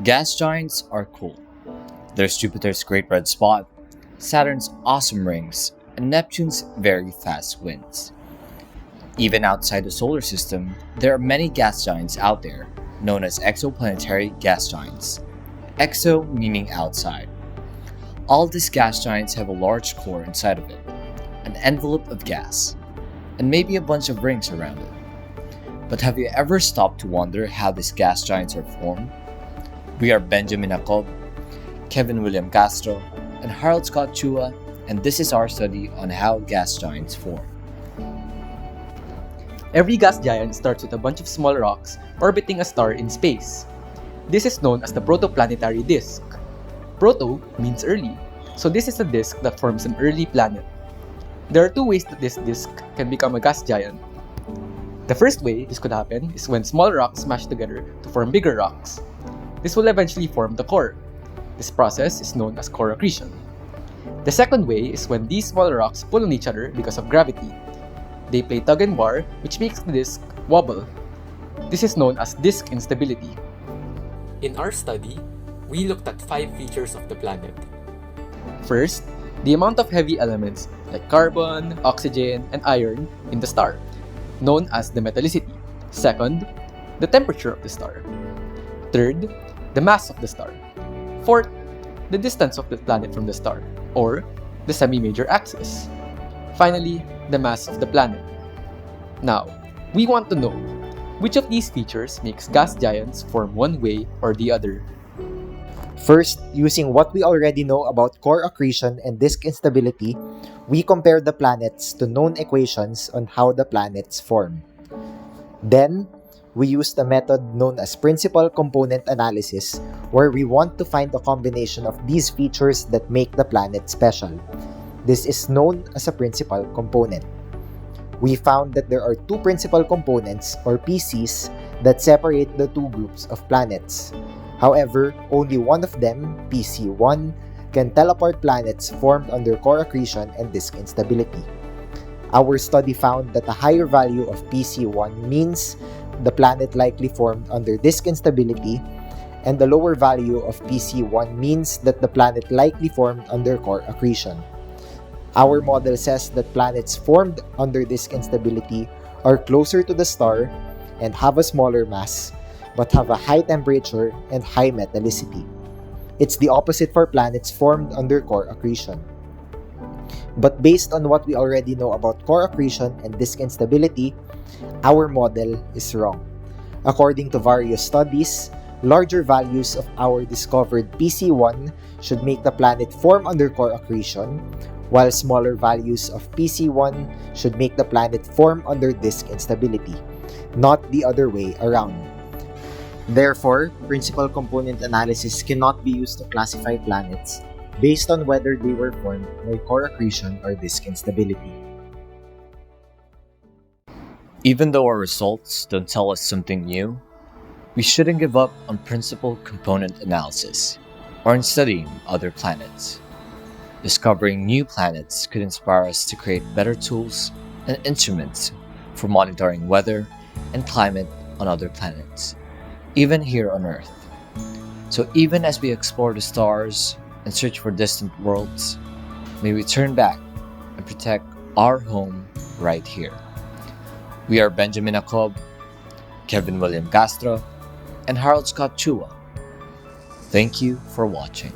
Gas giants are cool. There's Jupiter's Great Red Spot, Saturn's awesome rings, and Neptune's very fast winds. Even outside the solar system, there are many gas giants out there, known as exoplanetary gas giants. Exo meaning outside. All these gas giants have a large core inside of it, an envelope of gas, and maybe a bunch of rings around it. But have you ever stopped to wonder how these gas giants are formed? We are Benjamin Jacob, William Castro, and Harold Scott Chua, and this is our study on how gas giants form. Every gas giant starts with a bunch of small rocks orbiting a star in space. This is known as the protoplanetary disk. Proto means early, so this is a disk that forms an early planet. There are two ways that this disk can become a gas giant. The first way this could happen is when small rocks smash together to form bigger rocks. This will eventually form the core. This process is known as core accretion. The second way is when these small rocks pull on each other because of gravity. They play tug and war, which makes the disk wobble. This is known as disk instability. In our study, we looked at 5 features of the planet. First, the amount of heavy elements like carbon, oxygen, and iron in the star, known as the metallicity. Second, the temperature of the star. Third, the mass of the star. Fourth, the distance of the planet from the star, or the semi-major axis. Finally, the mass of the planet. Now, we want to know which of these features makes gas giants form one way or the other. First, using what we already know about core accretion and disk instability, we compare the planets to known equations on how the planets form. Then, we used a method known as principal component analysis, where we want to find a combination of these features that make the planet special. This is known as a principal component. We found that there are two principal components, or PCs, that separate the two groups of planets. However, only one of them, PC1, can tell apart planets formed under core accretion and disk instability. Our study found that a higher value of PC1 means the planet likely formed under disk instability, and the lower value of PC1 means that the planet likely formed under core accretion. Our model says that planets formed under disk instability are closer to the star and have a smaller mass, but have a high temperature and high metallicity. It's the opposite for planets formed under core accretion. But based on what we already know about core accretion and disk instability, our model is wrong. According to various studies, larger values of our discovered PC1 should make the planet form under core accretion, while smaller values of PC1 should make the planet form under disk instability, not the other way around. Therefore, principal component analysis cannot be used to classify planets based on whether they were formed by core accretion or disk instability. Even though our results don't tell us something new, we shouldn't give up on principal component analysis or in studying other planets. Discovering new planets could inspire us to create better tools and instruments for monitoring weather and climate on other planets, even here on Earth. So even as we explore the stars and search for distant worlds, may we turn back and protect our home right here. We are Benjamin Jacob, William Castro, and Harold Scott Chua. Thank you for watching.